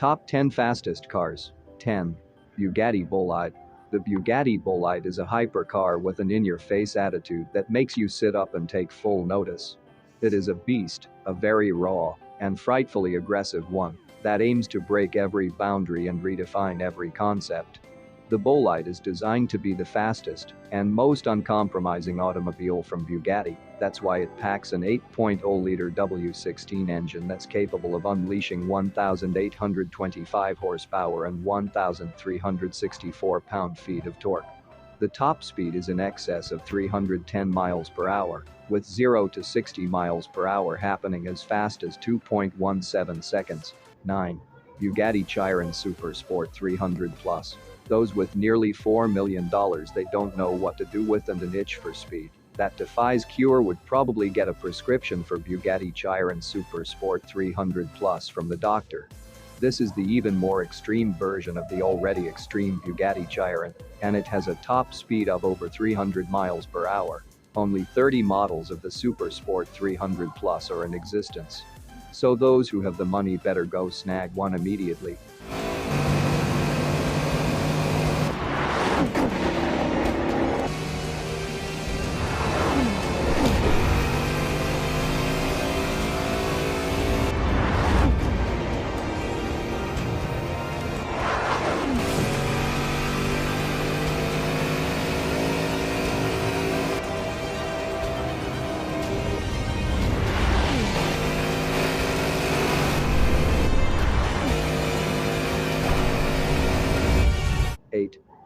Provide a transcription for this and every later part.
Top 10 fastest cars. 10. Bugatti Bolide. The Bugatti Bolide is a hypercar with an in-your-face attitude that makes you sit up and take full notice. It is a beast, a very raw and frightfully aggressive one that aims to break every boundary and redefine every concept. The Bolide is designed to be the fastest and most uncompromising automobile from Bugatti. That's why it packs an 8.0-liter W16 engine that's capable of unleashing 1,825 horsepower and 1,364 pound-feet of torque. The top speed is in excess of 310 miles per hour, with 0 to 60 miles per hour happening as fast as 2.17 seconds. 9. Bugatti Chiron Super Sport 300 Plus. Those with nearly $4 million they don't know what to do with and an itch for speed that defies cure would probably get a prescription for Bugatti Chiron Super Sport 300 Plus from the doctor. This is the even more extreme version of the already extreme Bugatti Chiron, and it has a top speed of over 300 miles per hour. Only 30 models of the Super Sport 300 Plus are in existence. So those who have the money better go snag one immediately.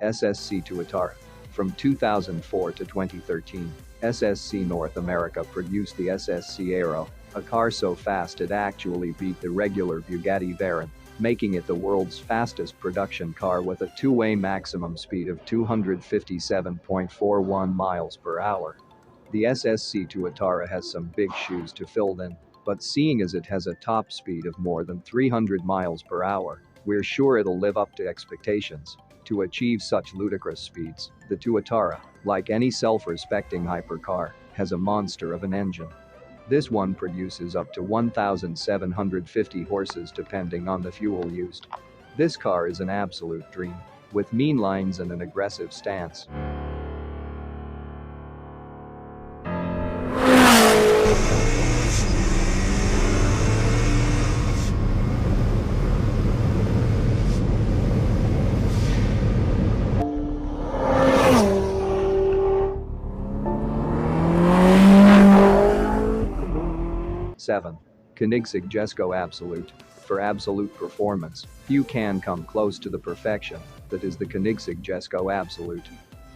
SSC Tuatara. From 2004 to 2013, SSC North America produced the SSC Aero, a car so fast it actually beat the regular Bugatti Veyron, making it the world's fastest production car with a two-way maximum speed of 257.41 miles per hour. The SSC Tuatara has some big shoes to fill in, but seeing as it has a top speed of more than 300 miles per hour, we're sure it'll live up to expectations. To achieve such ludicrous speeds, the Tuatara, like any self-respecting hypercar, has a monster of an engine. This one produces up to 1,750 horses depending on the fuel used. This car is an absolute dream, with mean lines and an aggressive stance. Seven. Koenigsegg Jesko Absolute. For absolute performance, few can come close to the perfection that is the Koenigsegg Jesko Absolute.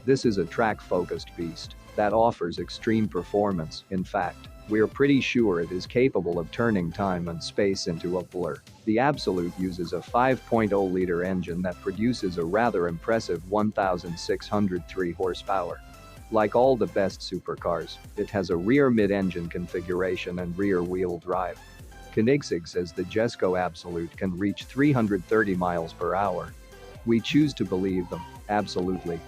This is a track-focused beast that offers extreme performance. In fact, we're pretty sure it is capable of turning time and space into a blur. The Absolute uses a 5.0-liter engine that produces a rather impressive 1,603 horsepower. Like all the best supercars, it has a rear mid-engine configuration and rear-wheel drive. Koenigsegg says the Jesko Absolute can reach 330 miles per hour. We choose to believe them, absolutely.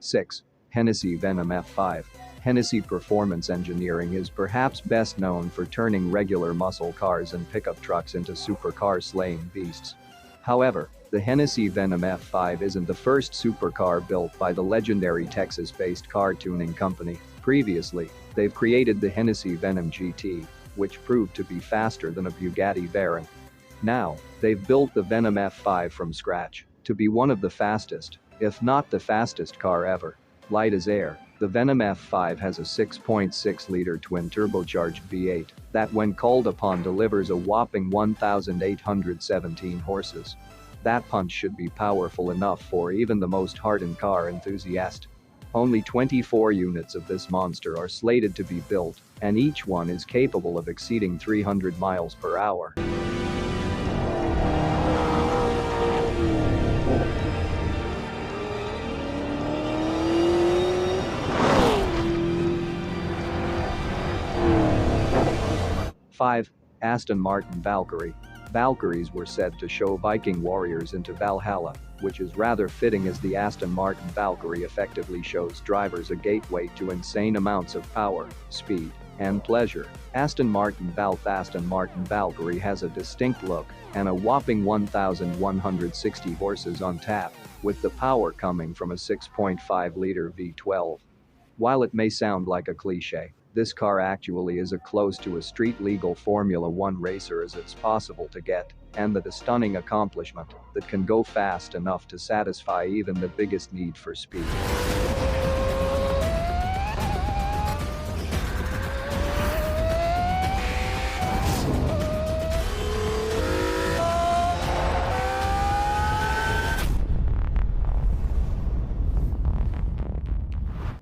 Six. Hennessy Venom F5. Hennessy Performance Engineering is perhaps best known for turning regular muscle cars and pickup trucks into supercar-slaying beasts. However, the Hennessy Venom F5 isn't the first supercar built by the legendary Texas-based car tuning company. Previously, they've created the Hennessy Venom GT, which proved to be faster than a Bugatti Veyron. Now, they've built the Venom F5 from scratch to be one of the fastest, if not the fastest car ever. Light as air, the The Venom F5 has a 6.6-liter twin-turbocharged V8 that, when called upon, delivers a whopping 1,817 horses. That punch should be powerful enough for even the most hardened car enthusiast. Only 24 units of this monster are slated to be built, and each one is capable of exceeding 300 miles per hour. Five. Aston Martin Valkyrie. Valkyries were said to show Viking warriors into Valhalla, which is rather fitting as the Aston Martin Valkyrie effectively shows drivers a gateway to insane amounts of power, speed, and pleasure. Aston Martin Valkyrie has a distinct look and a whopping 1,160 horses on tap, with the power coming from a 6.5-liter V12. While it may sound like a cliché, this car actually is as close to a street-legal Formula One racer as it's possible to get, and that a stunning accomplishment that can go fast enough to satisfy even the biggest need for speed.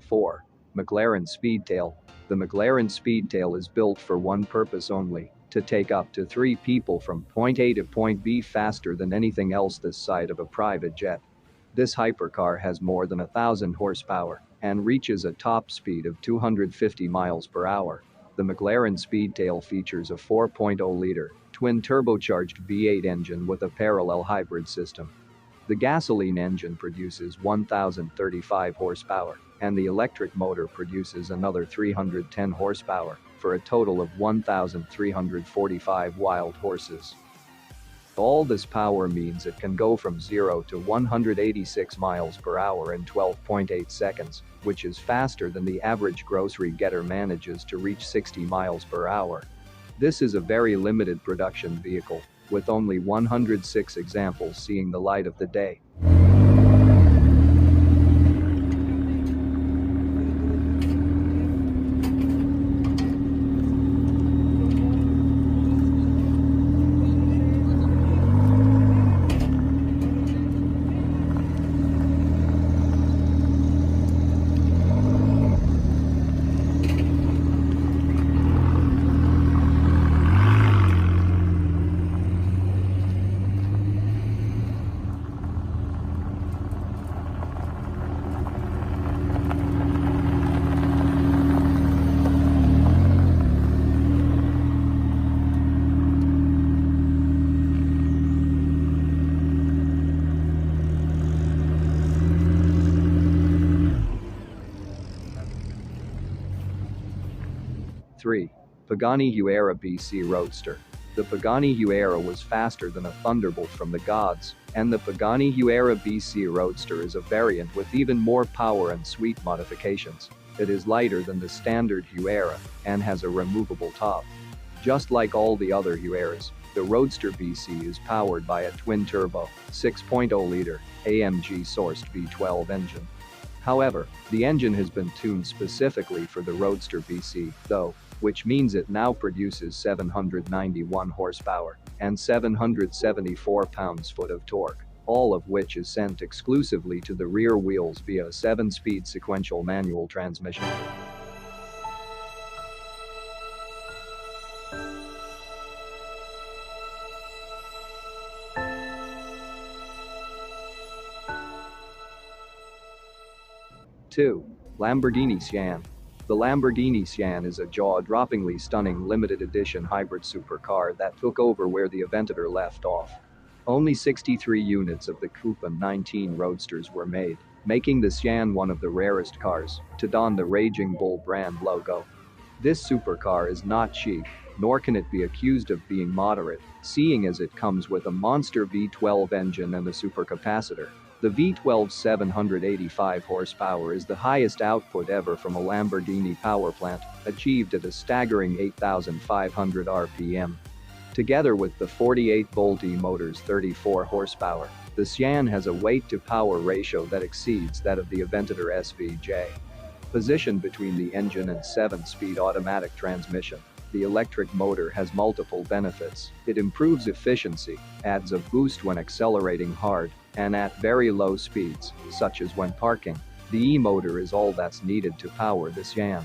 Four. McLaren Speedtail. The McLaren Speedtail is built for one purpose only: to take up to 3 people from point A to point B faster than anything else this side of a private jet. This hypercar has more than 1,000 horsepower and reaches a top speed of 250 miles per hour. The McLaren Speedtail features a 4.0-liter twin-turbocharged V8 engine with a parallel hybrid system. The gasoline engine produces 1,035 horsepower, and the electric motor produces another 310 horsepower, for a total of 1,345 wild horses. All this power means it can go from 0 to 186 miles per hour in 12.8 seconds, which is faster than the average grocery getter manages to reach 60 miles per hour. This is a very limited production vehicle, with only 106 examples seeing the light of the day. Three. Pagani Huayra BC Roadster. The Pagani Huayra was faster than a Thunderbolt from the gods, and the Pagani Huayra BC Roadster is a variant with even more power and sweet modifications. It is lighter than the standard Huayra and has a removable top. Just like all the other Huayras, the Roadster BC is powered by a twin-turbo, 6.0-liter, AMG-sourced V12 engine. However, the engine has been tuned specifically for the Roadster BC, though, which means it now produces 791 horsepower and 774 pounds-foot of torque, all of which is sent exclusively to the rear wheels via a 7-speed sequential manual transmission. Two. Lamborghini Sian. The Lamborghini Sian is a jaw-droppingly stunning limited edition hybrid supercar that took over where the Aventador left off. Only 63 units of the Coupe and 19 Roadsters were made, making the Sian one of the rarest cars to don the Raging Bull brand logo. This supercar is not cheap, nor can it be accused of being moderate, seeing as it comes with a monster V12 engine and a supercapacitor. The V12's 785 horsepower is the highest output ever from a Lamborghini power plant, achieved at a staggering 8,500 RPM. Together with the 48-volt e-motor's 34 horsepower, the Sian has a weight-to-power ratio that exceeds that of the Aventador SVJ. Positioned between the engine and 7-speed automatic transmission, the electric motor has multiple benefits. It improves efficiency, adds a boost when accelerating hard, and at very low speeds, such as when parking. The e-motor is all that's needed to power this Yan.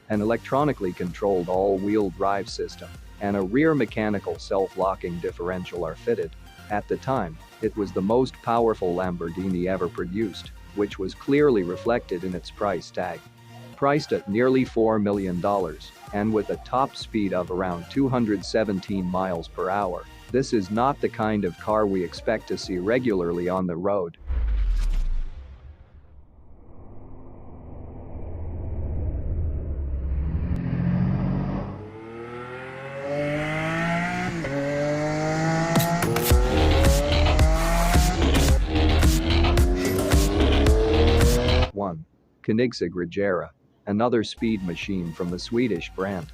An electronically controlled all-wheel drive system and a rear mechanical self-locking differential are fitted. At the time, it was the most powerful Lamborghini ever produced, which was clearly reflected in its price tag. Priced at nearly $4 million, and with a top speed of around 217 miles per hour, this is not the kind of car we expect to see regularly on the road. One. Koenigsegg Regera, another speed machine from the Swedish brand.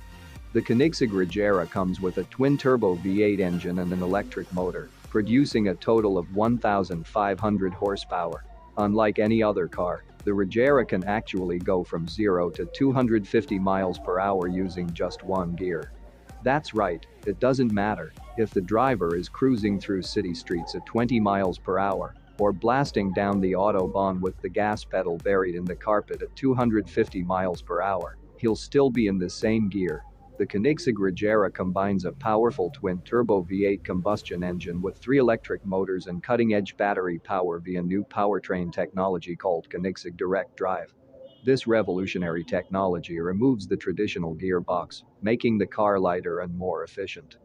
The Koenigsegg Regera comes with a twin-turbo V8 engine and an electric motor, producing a total of 1,500 horsepower. Unlike any other car, the Regera can actually go from 0 to 250 miles per hour using just one gear. That's right, it doesn't matter if the driver is cruising through city streets at 20 miles per hour or blasting down the autobahn with the gas pedal buried in the carpet at 250 miles per hour, he'll still be in the same gear. The Koenigsegg Regera combines a powerful twin-turbo V8 combustion engine with 3 electric motors and cutting-edge battery power via new powertrain technology called Koenigsegg Direct Drive. This revolutionary technology removes the traditional gearbox, making the car lighter and more efficient.